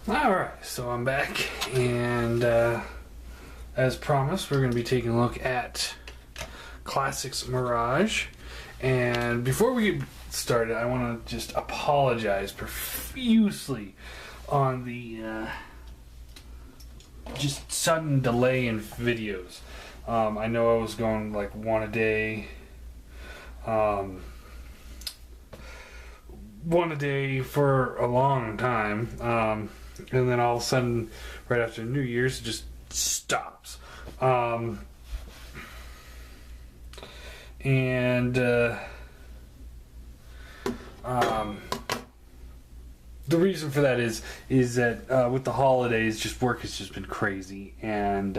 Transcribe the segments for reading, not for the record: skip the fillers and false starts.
Alright, so I'm back, and as promised, we're going to be taking a look at Classics Mirage. And before we get started, I want to just apologize profusely on the just sudden delay in videos. I know I was going like one a day. One a day for a long time, and then all of a sudden, right after New Year's, it just stops. The reason for that is that with the holidays, just work has just been crazy, and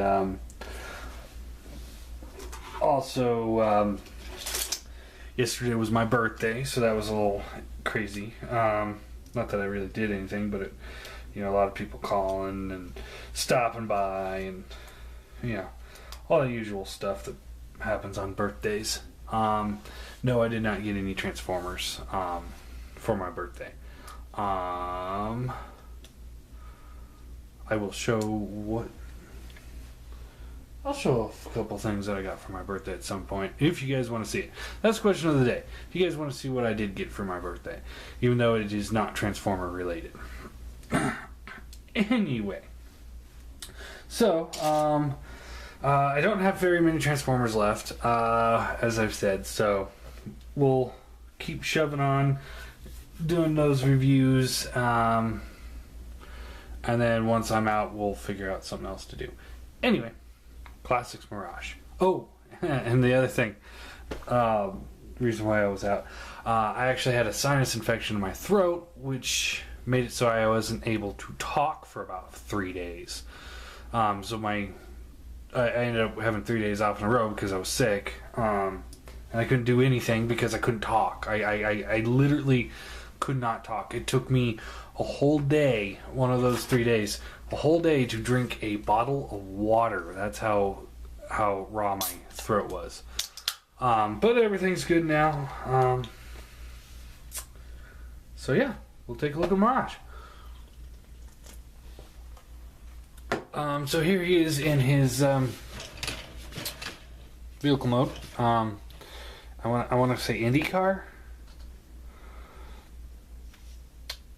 also yesterday was my birthday, so that was a little crazy. Not that I really did anything, but a lot of people calling and stopping by, and all the usual stuff that happens on birthdays. No, I did not get any Transformers for my birthday. I will show I'll show a couple things that I got for my birthday at some point, if you guys want to see it. That's the question of the day. If you guys want to see what I did get for my birthday, even though it is not Transformer related. Anyway. So, I don't have very many Transformers left, as I've said, so we'll keep shoving on, doing those reviews, and then once I'm out, we'll figure out something else to do. Anyway. Classics Mirage. Oh, and the other thing, reason why I was out, I actually had a sinus infection in my throat, which made it so I wasn't able to talk for about 3 days. So I ended up having 3 days off in a row because I was sick, and I couldn't do anything because I couldn't talk. I literally could not talk. It took me a whole day, one of those 3 days, a whole day to drink a bottle of water. That's how raw my throat was. But everything's good now. So yeah, we'll take a look at Mirage. So here he is in his vehicle mode. I want to say IndyCar.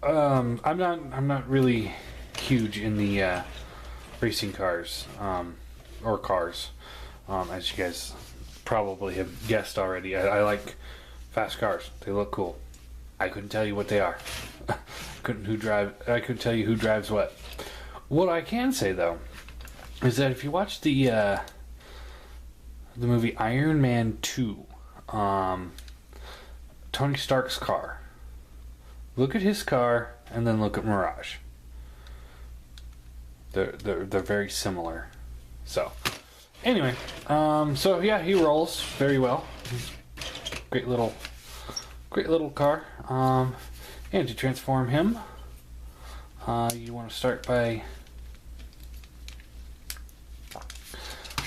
I'm not really huge in the racing cars, or cars, as you guys probably have guessed already. I like fast cars. They look cool. I couldn't tell you what they are. I couldn't tell you who drives what. What I can say though is that if you watch the movie Iron Man 2, Tony Stark's car, look at his car and then look at Mirage. They're very similar. So anyway, so yeah, he rolls very well. Great little car. And to transform him, you want to start by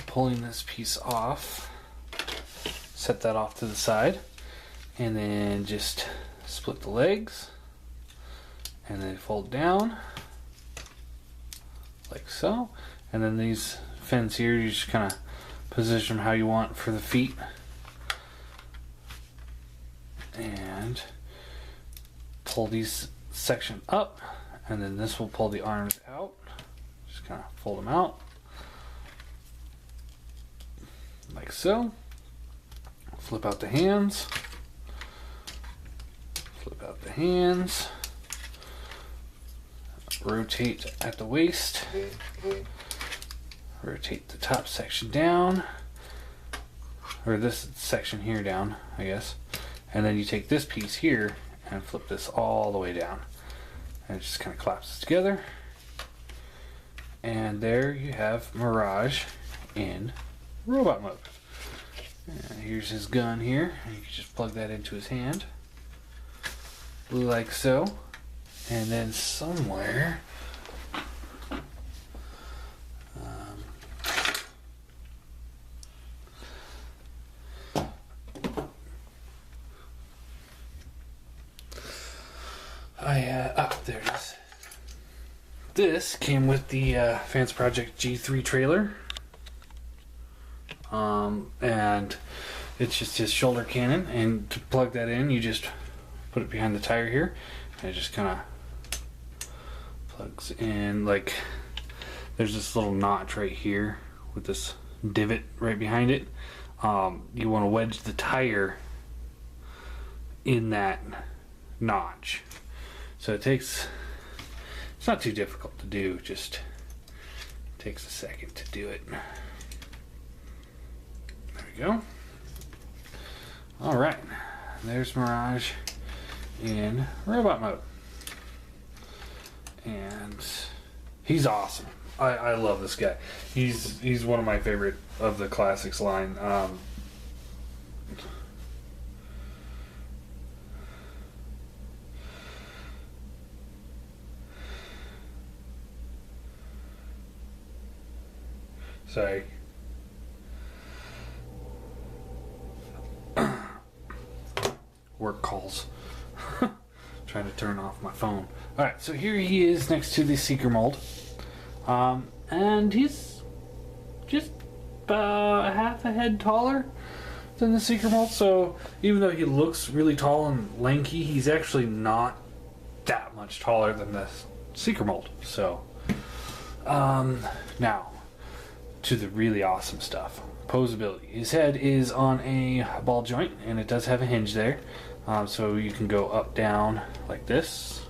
pulling this piece off. Set that off to the side, and then just split the legs, and then fold down like so. And then these fins here, you just kind of position them how you want for the feet, and pull these section up, and then this will pull the arms out. Just kind of fold them out like so. Flip out the hands. Flip out the hands. Rotate at the waist. Rotate the top section down, or this section here down, I guess. And then you take this piece here and flip this all the way down, and it just kind of collapses together. And there you have Mirage in robot mode. And here's his gun here. You can just plug that into his hand, like so. And then somewhere, there it is. this came with the Fans Project G3 trailer. And it's just his shoulder cannon, and to plug that in, you just put it behind the tire here, and it just kind of plugs in. Like, there's this little notch right here with this divot right behind it. You want to wedge the tire in that notch. So it's not too difficult to do, just takes a second to do it. There we go. Alright, there's Mirage in robot mode. And he's awesome. I love this guy. He's one of my favorite of the Classics line. Sorry. Work calls. Trying to turn off my phone. Alright, so here he is next to the Seeker mold. And he's just half a head taller than the Seeker mold. So even though he looks really tall and lanky, he's actually not that much taller than the Seeker mold. So, now to the really awesome stuff. Posability. His head is on a ball joint, and it does have a hinge there. So you can go up, down like this,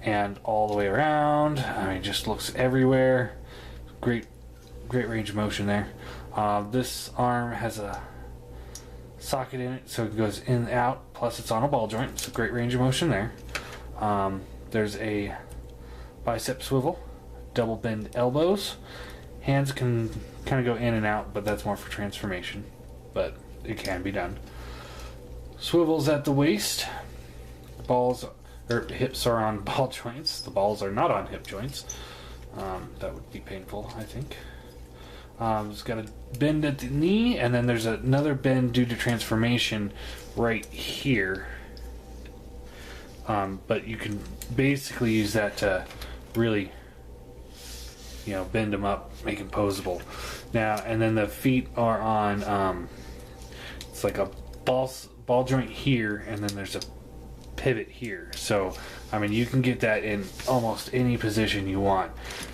and all the way around. I mean, just looks everywhere. Great range of motion there. This arm has a socket in it, so it goes in and out, plus it's on a ball joint, so great range of motion there. There's a bicep swivel, double bend elbows. Hands can kind of go in and out, but that's more for transformation, but it can be done. Swivels at the waist. Hips are on ball joints. The balls are not on hip joints. That would be painful, I think. It's got a bend at the knee, and then there's another bend due to transformation right here. But you can basically use that to really, bend them up, make them posable. Now, and then the feet are on, it's like a ball joint here, and then there's a pivot here. So, I mean, you can get that in almost any position you want,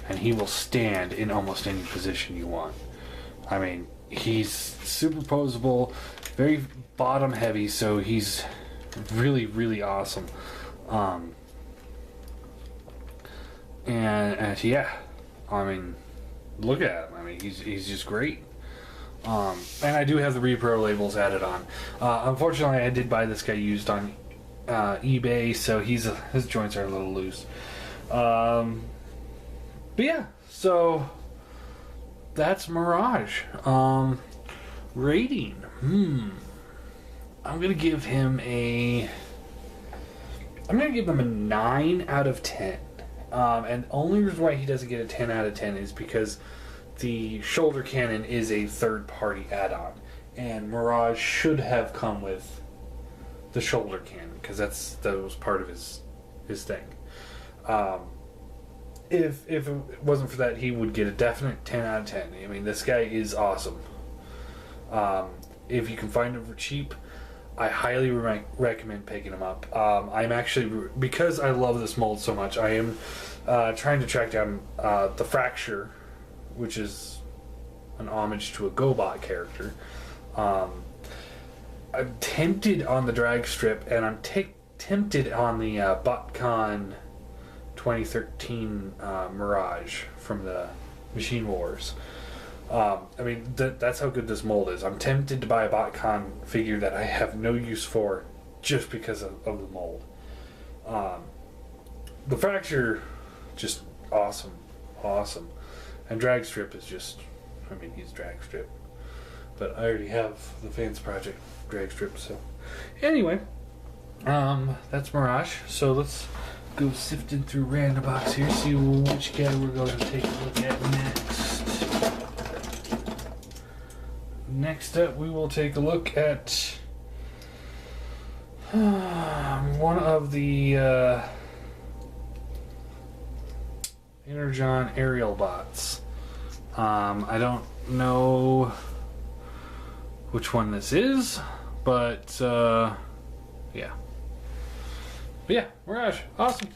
and he will stand in almost any position you want. I mean, he's super posable, very bottom heavy, so he's really, really awesome. And yeah, I mean, look at him. I mean, he's just great. And I do have the Repro labels added on. Unfortunately, I did buy this guy used on eBay, so his joints are a little loose. But yeah, so that's Mirage. Rating. I'm gonna give him a 9 out of 10. And the only reason why he doesn't get a 10 out of 10 is because the shoulder cannon is a third-party add-on, and Mirage should have come with the shoulder cannon, because that was part of his thing. If it wasn't for that, he would get a definite 10 out of 10. I mean, this guy is awesome. If you can find him for cheap, I highly recommend picking him up. I'm actually, because I love this mold so much, I am trying to track down the Fracture, which is an homage to a GoBot character. I'm tempted on the drag strip, and I'm tempted on the BotCon 2013 Mirage from the Machine Wars. I mean, that's how good this mold is. I'm tempted to buy a BotCon figure that I have no use for just because of the mold. The Fracture, just awesome. And drag strip is just, I mean, he's drag strip. But I already have the Fans Project drag strip, so. Anyway, that's Mirage. So let's go sifting through Randobox here, see which guy we're going to take a look at next. Next up, we will take a look at one of the Energon aerial bots. I don't know which one this is, but yeah. But yeah, Mirage, awesome.